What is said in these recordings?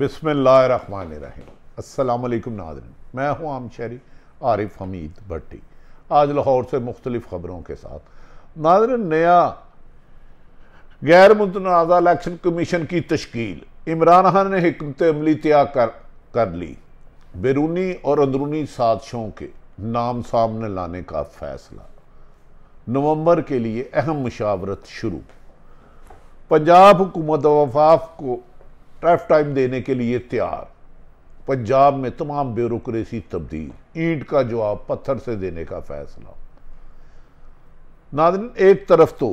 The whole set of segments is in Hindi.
बिस्मिल्लाहिर्रहमानिर्रहीम। अस्सलाम वालेकुम नाज़रीन, मैं हूँ आम शहरी आरिफ हमीद भट्टी। आज लाहौर से मुख्तलिफ ख़बरों के साथ नाज़रीन, नया गैर मुतनाज़ा इलेक्शन कमीशन की तश्कील, इमरान खान ने हिकमत अमली तय कर ली। बैरूनी और अंदरूनी साजिशों के नाम सामने लाने का फैसला। नवंबर के लिए अहम मुशावरत शुरू। पंजाब हुकूमत वफाक को टफ टाइम देने के लिए तैयार। पंजाब में तमाम ब्यूरोक्रेसी तब्दील, ईंट का जवाब पत्थर से देने का फैसला। नाज़रीन, एक तरफ तो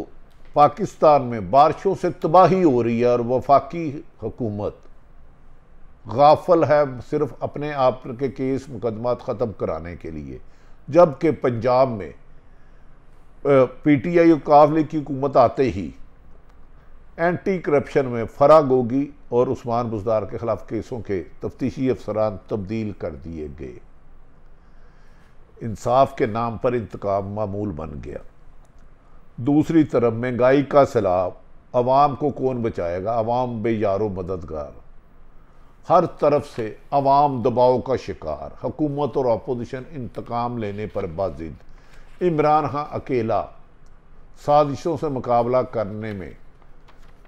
पाकिस्तान में बारिशों से तबाही हो रही है और वफाकी हुकूमत गाफिल है सिर्फ अपने आप के केस मुकदमात ख़त्म कराने के लिए, जबकि पंजाब में PTI और काफले की हुकूमत आते ही एंटी करप्शन में फराग गोगी और उस्मान बुज़दार के खिलाफ केसों के तफ्तीशी अफसरान तब्दील कर दिए गए। इंसाफ के नाम पर इंतकाम मामूल बन गया। दूसरी तरफ महंगाई का सैलाब, अवाम को कौन बचाएगा? अवाम बेयारो मददगार। हर तरफ से अवाम दबाव का शिकार। हुकूमत और अपोजिशन इंतकाम लेने पर बाजिद। इमरान खान अकेला साजिशों से मुकाबला करने में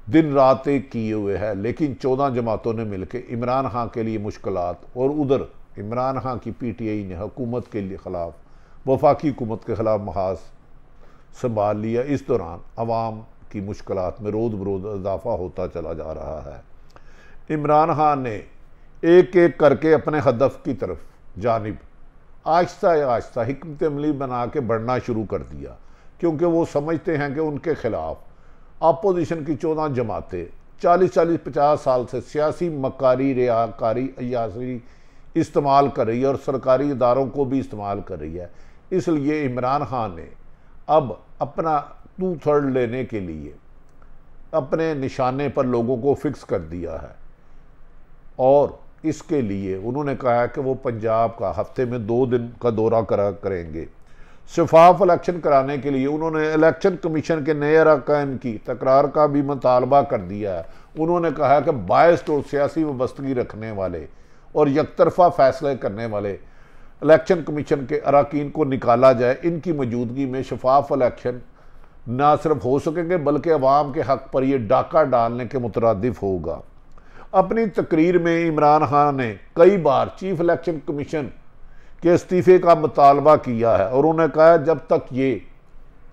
दिन रात एक किए हुए है, लेकिन 14 जमातों ने मिलकर इमरान खान के लिए मुश्किलात, और उधर इमरान खान की PTI ने हुकूमत के लिए खिलाफ, वफाकी हुकूमत के खिलाफ महाज संभाल लिया। इस दौरान अवाम की मुश्किलात में रोज़ बरोज़ इजाफा होता चला जा रहा है। इमरान खान ने एक एक करके अपने हदफ की तरफ जानिब आहिस्ता आहिस्ता हिकमत अमली बना के बढ़ना शुरू कर दिया, क्योंकि वो समझते हैं कि उनके खिलाफ अपोजिशन की 14 जमातें 40-50 साल से सियासी मकारी, रियाकारी, अय्याशी इस्तेमाल कर रही है और सरकारी इदारों को भी इस्तेमाल कर रही है। इसलिए इमरान खान ने अब अपना 2/3 लेने के लिए अपने निशाने पर लोगों को फिक्स कर दिया है, और इसके लिए उन्होंने कहा है कि वो पंजाब का हफ्ते में 2 दिन का दौरा करेंगे। शफाफ इलेक्शन कराने के लिए उन्होंने इलेक्शन कमीशन के नए अरकान की तकरार का भी मुतालबा कर दिया है। उन्होंने कहा है कि बायस्ड और सियासी वाबस्तगी रखने वाले और यकतरफा फैसले करने वाले इलेक्शन कमीशन के अरकान को निकाला जाए। इनकी मौजूदगी में शफाफ इलेक्शन न सिर्फ हो सकेंगे बल्कि अवाम के हक पर यह डाका डालने के मुतरादिफ होगा। अपनी तकरीर में इमरान खान ने कई बार चीफ इलेक्शन कमीशन के इस्तीफ़े का मुतालबा किया है, और उन्होंने कहा जब तक ये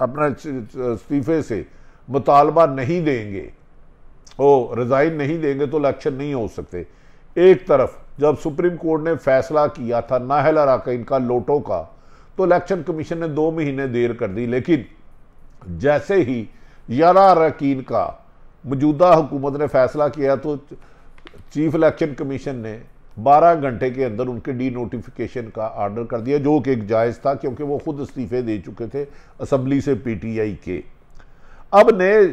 अपने इस्तीफ़े से मुतालबा नहीं देंगे, वो रिज़ाइन नहीं देंगे, तो इलेक्शन नहीं हो सकते। एक तरफ जब सुप्रीम कोर्ट ने फैसला किया था नाहल अरकान का लोटो का, तो इलेक्शन कमीशन ने 2 महीने देर कर दी, लेकिन जैसे ही 11 अरकान का मौजूदा हुकूमत ने फैसला किया तो चीफ इलेक्शन कमीशन ने 12 घंटे के अंदर उनके डी नोटिफिकेशन का आर्डर कर दिया, जो कि एक जायज़ था क्योंकि वो खुद इस्तीफे दे चुके थे असम्बली से PTI के। अब नए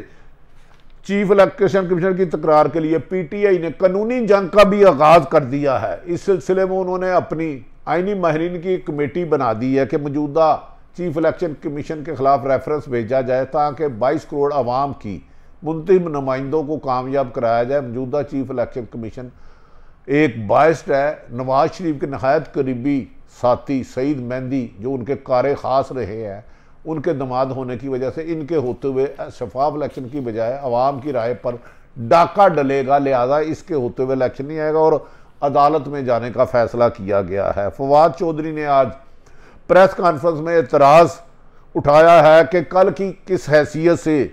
चीफ इलेक्शन कमीशन की तकरार के लिए PTI ने कानूनी जंग का भी आगाज़ कर दिया है। इस सिलसिले में उन्होंने अपनी आइनी माहिरीन की कमेटी बना दी है कि मौजूदा चीफ इलेक्शन कमीशन के खिलाफ रेफरेंस भेजा जाए ताकि 22 करोड़ आवाम की मुंतखब नुमाइंदों को कामयाब कराया जाए। मौजूदा चीफ इलेक्शन कमीशन एक बायस्ड है। नवाज शरीफ के नहायत करीबी साथी सईद मेहंदी, जो उनके कार ख़ास रहे हैं, उनके दमाद होने की वजह से इनके होते हुए शफाफ इलेक्शन की बजाय अवाम की राय पर डाका डलेगा, लिहाजा इसके होते हुए इलेक्शन नहीं आएगा और अदालत में जाने का फैसला किया गया है। फवाद चौधरी ने आज प्रेस कॉन्फ्रेंस में एतराज़ उठाया है कि कल की किस हैसियत से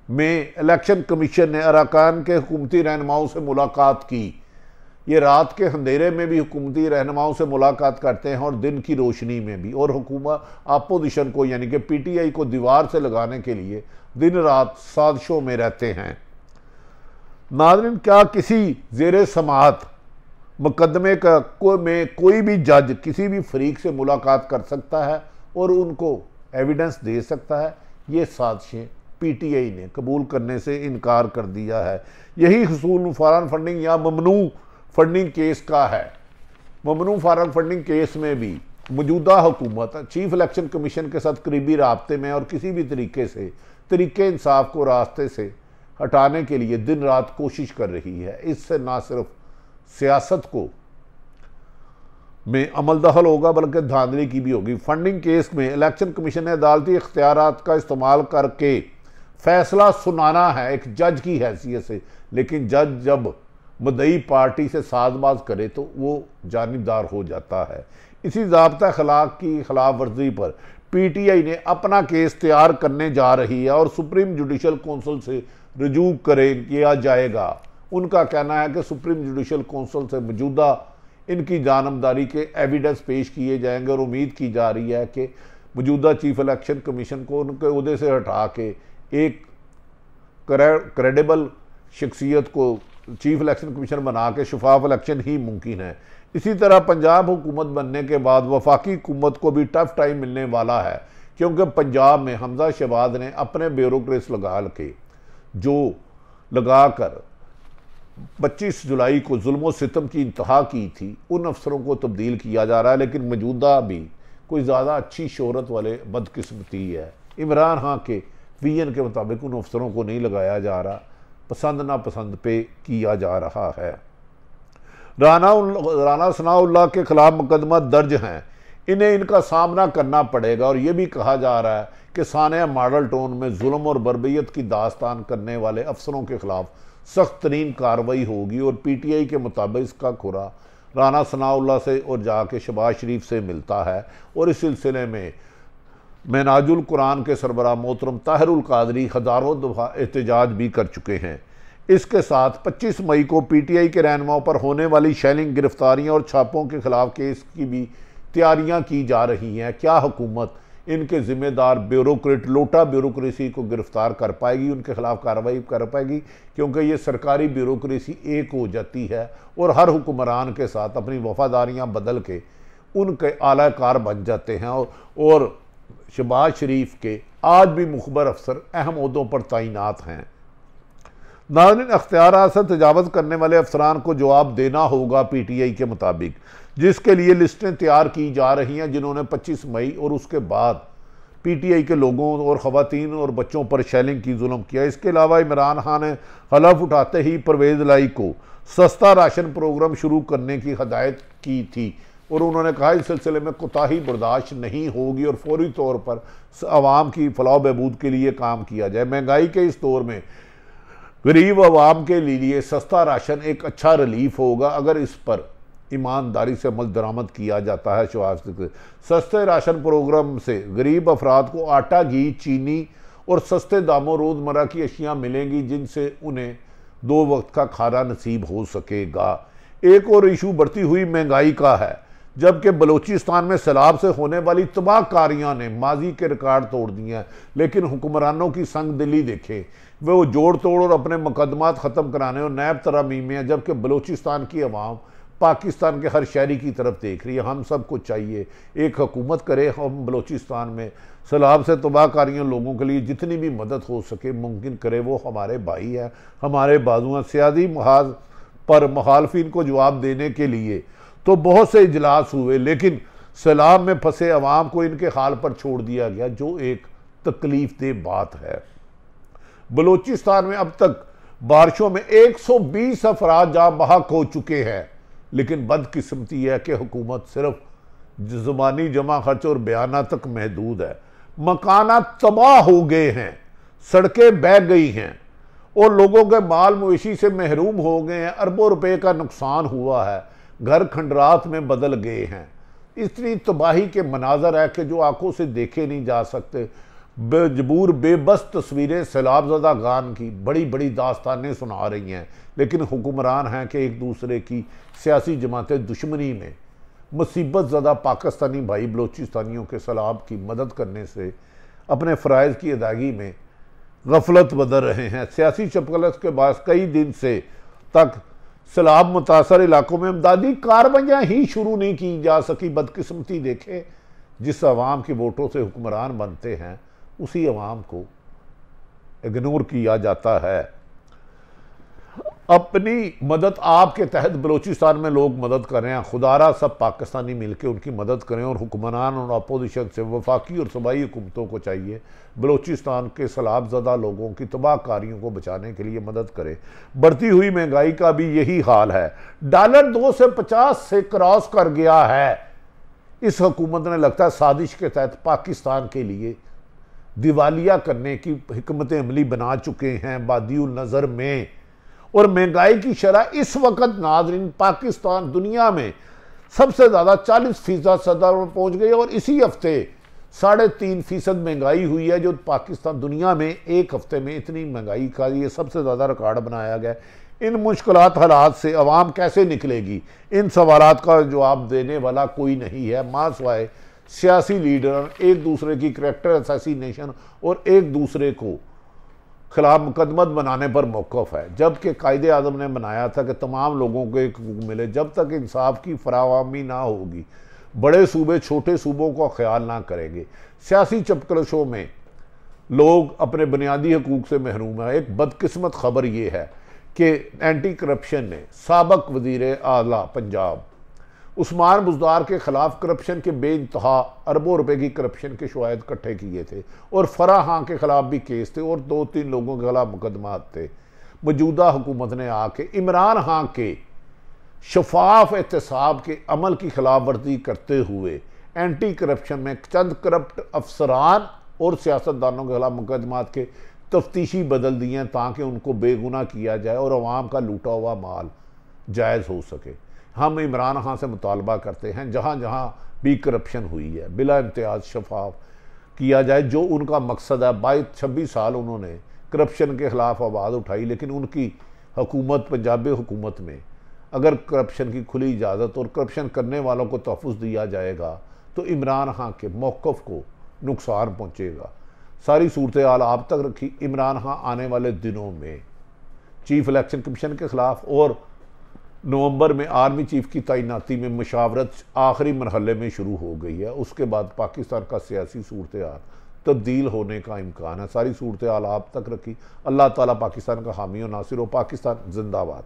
में इलेक्शन कमीशन ने अरकान के हुकूमती रहनुमाओं से मुलाकात की। ये रात के अंधेरे में भी हुकूमती रहनुमाओं से मुलाकात करते हैं और दिन की रोशनी में भी, और हुकूमत अपोजिशन को यानी कि PTI को दीवार से लगाने के लिए दिन रात साजिशों में रहते हैं। नाज़रीन, क्या किसी ज़ेरे समाअत मुकदमे में कोई भी जज किसी भी फरीक से मुलाकात कर सकता है और उनको एविडेंस दे सकता है? ये साजिशें PTI ने कबूल करने से इनकार कर दिया है। यही हसूल फॉरेन फंडिंग या ममनू फंडिंग केस का है। ममनू फॉरेन फंडिंग केस में भी मौजूदा हुकूमत चीफ इलेक्शन कमीशन के साथ करीबी राब्ते में और किसी भी तरीके से तरीके इंसाफ को रास्ते से हटाने के लिए दिन रात कोशिश कर रही है। इससे ना सिर्फ सियासत को में अमल दखल होगा बल्कि धांधली की भी होगी। फंडिंग केस में इलेक्शन कमीशन ने अदालती इख्तियारात का इस्तेमाल करके फैसला सुनाना है एक जज की हैसियत से, लेकिन जज जब मुद्दई पार्टी से साजबाज करे तो वो जानिबदार हो जाता है। इसी ज़ाब्ता अखलाक की खिलाफ वर्जी पर पीटीआई ने अपना केस तैयार करने जा रही है और सुप्रीम जुडिशल कौंसिल से रजू किया जाएगा। उनका कहना है कि सुप्रीम जुडिशल कौंसिल से मौजूदा इनकी जानबदारी के एविडेंस पेश किए जाएंगे और उम्मीद की जा रही है कि मौजूदा चीफ इलेक्शन कमीशन को उनके उहदे से हटा के एक क्रेडिबल शख्सियत को चीफ इलेक्शन कमीशन बना के शफाफ इलेक्शन ही मुमकिन है। इसी तरह पंजाब हुकूमत बनने के बाद वफाकी हुकूमत को भी टफ टाइम मिलने वाला है, क्योंकि पंजाब में हमजा शहबाज ने अपने ब्यूरोक्रेट्स लगा कर 25 जुलाई को जुल्म सितम की इंतहा की थी, उन अफसरों को तब्दील किया जा रहा है। लेकिन मौजूदा भी कोई ज़्यादा अच्छी शोहरत वाले बदकिस्मती है। इमरान खान के विजन के मुताबिक उन अफसरों को नहीं लगाया जा रहा, पसंद नापसंद पे किया जा रहा है। राना सनाउल्लाह के खिलाफ मुकदमा दर्ज हैं, इन्हें इनका सामना करना पड़ेगा। और ये भी कहा जा रहा है कि सानिया मॉडल टाउन में जुल्म और बर्बरियत की दास्तान करने वाले अफसरों के खिलाफ सख्त तरीन कार्रवाई होगी। और पीटीआई के मुताबिक इसका खुरा राना सनाउल्लाह से और जाके शहबाज शरीफ से मिलता है। और इस सिलसिले में महनाजुल कुरान के सरबराह मोहतरम ताहिरुल कादरी हज़ारों दफ़ा एहतजाज भी कर चुके हैं। इसके साथ 25 मई को पीटीआई के रहनुमाओं पर होने वाली शैलिंग, गिरफ्तारियां और छापों के खिलाफ केस की भी तैयारियां की जा रही हैं। क्या हुकूमत इनके जिम्मेदार ब्यूरोक्रेट लोटा ब्यूरोक्रेसी को गिरफ्तार कर पाएगी, उनके खिलाफ कार्रवाई कर पाएगी? क्योंकि ये सरकारी ब्यूरोक्रेसी एक हो जाती है और हर हुक्मरान के साथ अपनी वफादारियां बदल के उनके आलाकार बन जाते हैं। और शहबाज शरीफ के आज भी मुखबर अफसर अहम ओहदों पर तैनात हैं। नाज़रीन, अख्तियारात से तजावज़ करने वाले अफसरान को जवाब देना होगा पीटीआई के मुताबिक, जिसके लिए लिस्टें तैयार की जा रही हैं, जिन्होंने 25 मई और उसके बाद पीटीआई के लोगों और ख़वातीन और बच्चों पर शेलिंग की जुल्म किया। इसके अलावा इमरान खान ने हलफ उठाते ही परवेज़ लाई को सस्ता राशन प्रोग्राम शुरू करने की हदायत की थी और उन्होंने कहा इस सिलसिले में कोताही बर्दाश्त नहीं होगी और फौरी तौर पर आवाम की फलाह बहबूद के लिए काम किया जाए। महंगाई के इस दौर में गरीब आवाम के लिए सस्ता राशन एक अच्छा रिलीफ होगा अगर इस पर ईमानदारी से अमल दरामद किया जाता है। सस्ते राशन प्रोग्राम से गरीब अफराद को आटा, घी, चीनी और सस्ते दामों रोज़मर्रा की अशियाँ मिलेंगी, जिनसे उन्हें 2 वक्त का खाना नसीब हो सकेगा। एक और इशू बढ़ती हुई महंगाई का है, जबकि बलूचिस्तान में सैलाब से होने वाली तबाहकारियाँ ने माजी के रिकॉर्ड तोड़ दिए हैं। लेकिन हुक्मरानों की संग दिली देखें, वो जोड़ तोड़ और अपने मुकदमात ख़त्म कराने और नैब तरमीम में है, जबकि बलूचिस्तान की आवाम पाकिस्तान के हर शहरी की तरफ देख रही है। हम सबको चाहिए एक हुकूमत करे, हम बलूचिस्तान में सैलाब से तबाहकारियों लोगों के लिए जितनी भी मदद हो सके मुमकिन करे। वो हमारे भाई हैं, हमारे बाजू हैं। सियासी महाज पर मुखालफिन को जवाब देने के लिए तो बहुत से इजलास हुए, लेकिन सैलाब में फंसे अवाम को इनके हाल पर छोड़ दिया गया, जो एक तकलीफ दे बात है। बलूचिस्तान में अब तक बारिशों में 120 अफराद जहाँ बहक हो चुके हैं, लेकिन बदकिस्मती है कि हुकूमत सिर्फ ज़ुबानी जमा खर्च और बयाना तक महदूद है। मकानात तबाह हो गए हैं, सड़कें बह गई हैं और लोगों के माल मवेशी से महरूम हो गए हैं। अरबों रुपए का नुकसान हुआ है, घर खंडरात में बदल गए हैं। इतनी तबाही के मनाजर है कि जो आंखों से देखे नहीं जा सकते। बेजबूर बेबस तस्वीरें सैलाबज़दा गान की बड़ी बड़ी दास्तानें सुना रही हैं, लेकिन हुक्मरान हैं कि एक दूसरे की सियासी जमातें दुश्मनी में मुसीबत ज़दा पाकिस्तानी भाई बलोचिस्तानियों के सैलाब की मदद करने से अपने फ़राइज़ की अदायगी में गफलत बदल रहे हैं। सियासी चपकलत के बाद कई दिन से तक सैलाब मुतासर इलाकों में इमदादी कार्रवाइयाँ ही शुरू नहीं की जा सकी। बदकिस्मती देखें, जिस आवाम के वोटों से हुक्मरान बनते हैं उसी आवाम को इग्नोर किया जाता है। अपनी मदद आपके तहत बलूचिस्तान में लोग मदद कर रहे हैं, खुदारा सब पाकिस्तानी मिलकर उनकी मदद करें। और हुक्मरान और अपोजिशन से वफाकी और सूबाई हुकूमतों को चाहिए बलूचिस्तान के सैलाब-ज़दा लोगों की तबाहकारियों को बचाने के लिए मदद करें। बढ़ती हुई महंगाई का भी यही हाल है। डॉलर 2 से 50 से क्रॉस कर गया है। इस हुकूमत ने लगता है साजिश के तहत पाकिस्तान के लिए दिवालिया करने की हिकमत अमली बना चुके हैं बादियुल नज़र में। और महंगाई की शरह इस वक्त नाज़रीन पाकिस्तान दुनिया में सबसे ज़्यादा 40% सदर में पहुँच गई और इसी हफ्ते 3.5% महंगाई हुई है, जो पाकिस्तान दुनिया में एक हफ्ते में इतनी महंगाई का ये सबसे ज़्यादा रिकॉर्ड बनाया गया। इन मुश्किलात हालात से अवाम कैसे निकलेगी, इन सवालात का जवाब देने वाला कोई नहीं है माँ सिवाय सियासी लीडर एक दूसरे की करैक्टर असैसिनेशन और एक दूसरे को खिलाफ मुकदमत बनाने पर मौक़ूफ़ है। जबकि कायदे आज़म ने बनाया था कि तमाम लोगों को एक हकूक़ मिले। जब तक इंसाफ की फराहमी ना होगी, बड़े सूबे छोटे सूबों का ख्याल ना करेंगे। सियासी चपकलशों में लोग अपने बुनियादी हकूक़ से महरूम है। एक बदकिस्मत खबर ये है कि एंटी करप्शन ने साबक वज़ीर आला पंजाब उस्मान बुज़दार के ख़िलाफ़ करप्शन के बेइंतहा अरबों रुपए की करप्शन के शवाहिद इकट्ठे किए थे और फराह खां के ख़िलाफ़ भी केस थे और 2-3 लोगों के खिलाफ मुकदमात थे। मौजूदा हुकूमत ने आके इमरान खां के शफाफ एहतसाब के अमल की खिलाफ वर्जी करते हुए एंटी करप्शन में चंद करप्ट अफसरान और सियासतदानों के खिलाफ मुकदमात के तफ्तीशी बदल दिए हैं ताकि उनको बेगुनाह किया जाए और अवाम का लूटा हुआ माल जायज़ हो सके। हम इमरान खां से मुतालबा करते हैं जहाँ जहाँ भी करप्शन हुई है बिला इम्तियाज़ शफाफ किया जाए। जो उनका मकसद है, 22-26 साल उन्होंने करप्शन के ख़िलाफ़ आवाज़ उठाई, लेकिन उनकी हुकूमत पंजाबी हुकूमत में अगर करप्शन की खुली इजाज़त और करप्शन करने वालों को तहफ़्फ़ुज़ दिया जाएगा तो इमरान खां के मौक़िफ़ को नुकसान पहुँचेगा। सारी सूरत हाल आप तक रखी। इमरान खां आने वाले दिनों में चीफ इलेक्शन कमीशन के ख़िलाफ़ और नवंबर में आर्मी चीफ की तैनाती में मशावरत आखिरी मरहले में शुरू हो गई है। उसके बाद पाकिस्तान का सियासी सूरत हाल तब्दील होने का इम्कान है। सारी सूरत हाल आप तक रखी। अल्लाह ताला पाकिस्तान का हामी और नासिर हो। पाकिस्तान जिंदाबाद।